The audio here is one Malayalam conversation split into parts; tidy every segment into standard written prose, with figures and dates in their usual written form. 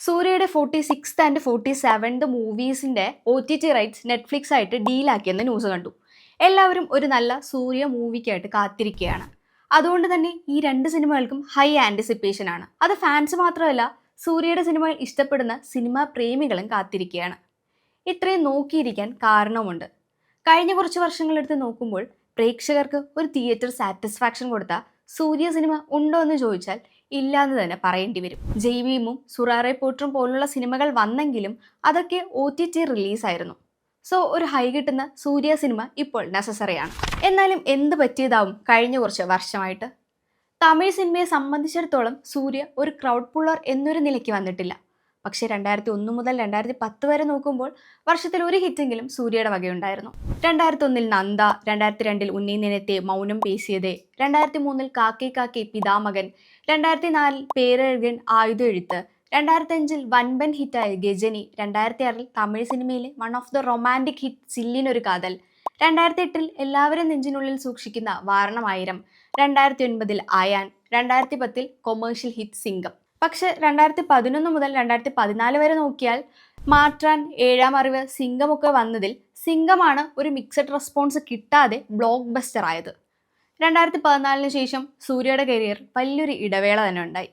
സൂര്യയുടെ 46th and 47th മൂവീസിന്റെ OTT rights Netflix ആയിട്ട് ഡീലാക്കിയെന്ന് ന്യൂസ് കണ്ടു. എല്ലാവരും ഒരു നല്ല സൂര്യ മൂവിക്കായിട്ട് കാത്തിരിക്കുകയാണ്. അതുകൊണ്ട് തന്നെ ഈ രണ്ട് സിനിമകൾക്കും ഹൈ ആൻറ്റിസിപ്പേഷൻ ആണ്. അത് ഫാൻസ് മാത്രമല്ല, സൂര്യയുടെ സിനിമകൾ ഇഷ്ടപ്പെടുന്ന സിനിമാ പ്രേമികളും കാത്തിരിക്കുകയാണ്. ഇത്രയും നോക്കിയിരിക്കാൻ കാരണമുണ്ട്. കഴിഞ്ഞ കുറച്ച് വർഷങ്ങളെടുത്ത് നോക്കുമ്പോൾ പ്രേക്ഷകർക്ക് ഒരു തിയേറ്റർ സാറ്റിസ്ഫാക്ഷൻ കൊടുത്ത സൂര്യ സിനിമ ഉണ്ടോ എന്ന് ചോദിച്ചാൽ ഇല്ല എന്ന് തന്നെ പറയേണ്ടി വരും. ജയ്ഭീമും സുറാറെ പോട്ടറും പോലുള്ള സിനിമകൾ വന്നെങ്കിലും അതൊക്കെ OTT റിലീസായിരുന്നു. സോ ഒരു ഹൈ കിട്ടുന്ന സൂര്യ സിനിമ ഇപ്പോൾ നെസസറിയാണ്. എന്നാലും എന്ത് പറ്റിയതാവും കഴിഞ്ഞ കുറച്ച് വർഷമായിട്ട്? തമിഴ് സിനിമയെ സംബന്ധിച്ചിടത്തോളം സൂര്യ ഒരു ക്രൗഡ് പുള്ളർ എന്നൊരു നിലയ്ക്ക് വന്നിട്ടില്ല. പക്ഷേ 2001 മുതൽ 2010 വരെ നോക്കുമ്പോൾ വർഷത്തിൽ ഒരു ഹിറ്റെങ്കിലും സൂര്യയുടെ വകയുണ്ടായിരുന്നു. 2001 നന്ദ, 2002 ഉണ്ണി നിനത്തെ മൗനം പേശിയതേ, 2003 കാക്കേ കാക്കേ പിതാമകൻ, 2004 പേരഴകൻ ആയുധം എഴുത്ത്, 2005 വൻപൻ ഹിറ്റായ ഗജനി, 2006 തമിഴ് സിനിമയിലെ one of the romantic hit Sillunu Oru Kaadhal, 2008 എല്ലാവരും നെഞ്ചിനുള്ളിൽ സൂക്ഷിക്കുന്ന വാരണമായിരം, 2009 അയാൻ, 2010 കൊമേഴ്ഷ്യൽ ഹിറ്റ് സിംഗം. പക്ഷെ 2011 മുതൽ 2014 വരെ നോക്കിയാൽ മാട്രാൻ, ഏഴാം അറിവ്, സിംഗമൊക്കെ വന്നതിൽ സിംഗമാണ് ഒരു മിക്സഡ് റെസ്പോൺസ് കിട്ടാതെ ബ്ലോക്ക് ബസ്റ്റർ ആയത്. 2014 ശേഷം സൂര്യയുടെ കരിയർ വലിയൊരു ഇടവേള തന്നെ ഉണ്ടായി.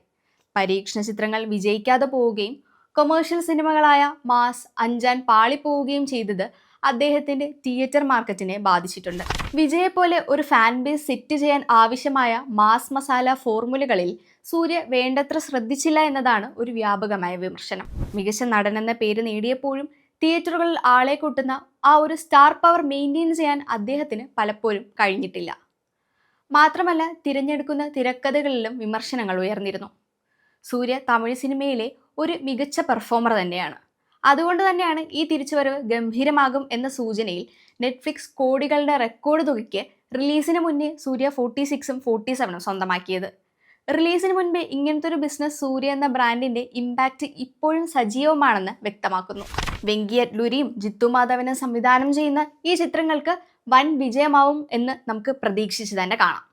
പരീക്ഷണ ചിത്രങ്ങൾ വിജയിക്കാതെ പോവുകയും കൊമേഴ്ഷ്യൽ സിനിമകളായ മാസ്, അഞ്ചാൻ പാളിപ്പോവുകയും ചെയ്തത് അദ്ദേഹത്തിൻ്റെ തിയേറ്റർ മാർക്കറ്റിനെ ബാധിച്ചിട്ടുണ്ട്. വിജയെ പോലെ ഒരു ഫാൻ ബേസ് സെറ്റ് ചെയ്യാൻ ആവശ്യമായ മാസ് മസാല ഫോർമുലകളിൽ സൂര്യ വേണ്ടത്ര ശ്രദ്ധിച്ചില്ല എന്നതാണ് ഒരു വ്യാപകമായ വിമർശനം. മികച്ച നടൻ എന്ന പേര് നേടിയപ്പോഴും തിയേറ്ററുകളിൽ ആളെ കൂട്ടുന്ന ആ ഒരു സ്റ്റാർ പവർ മെയിൻറ്റെയിൻ ചെയ്യാൻ അദ്ദേഹത്തിന് പലപ്പോഴും കഴിഞ്ഞിട്ടില്ല. മാത്രമല്ല, തിരഞ്ഞെടുക്കുന്ന തിരക്കഥകളിലും വിമർശനങ്ങൾ ഉയർന്നിരുന്നു. സൂര്യ തമിഴ് സിനിമയിലെ ഒരു മികച്ച പെർഫോമർ തന്നെയാണ്. അതുകൊണ്ട് തന്നെയാണ് ഈ തിരിച്ചുവരവ് ഗംഭീരമാകും എന്ന സൂചനയിൽ നെറ്റ്ഫ്ലിക്സ് കോടികളുടെ റെക്കോർഡ് തുകയ്ക്ക് റിലീസിന് മുന്നേ സൂര്യ 46ഉം 47ഉം സ്വന്തമാക്കിയത്. റിലീസിന് മുൻപേ ഇങ്ങനത്തെ ഒരു ബിസിനസ് സൂര്യ എന്ന ബ്രാൻഡിന്റെ ഇമ്പാക്റ്റ് ഇപ്പോഴും സജീവമാണെന്ന് വ്യക്തമാക്കുന്നു. വെങ്കി അറ്റ്ലൂരിയും ജിത്തു മാധവനും സംവിധാനം ചെയ്യുന്ന ഈ ചിത്രങ്ങൾക്ക് വൻ വിജയമാവും എന്ന് നമുക്ക് പ്രതീക്ഷിച്ച് തന്നെ കാണാം.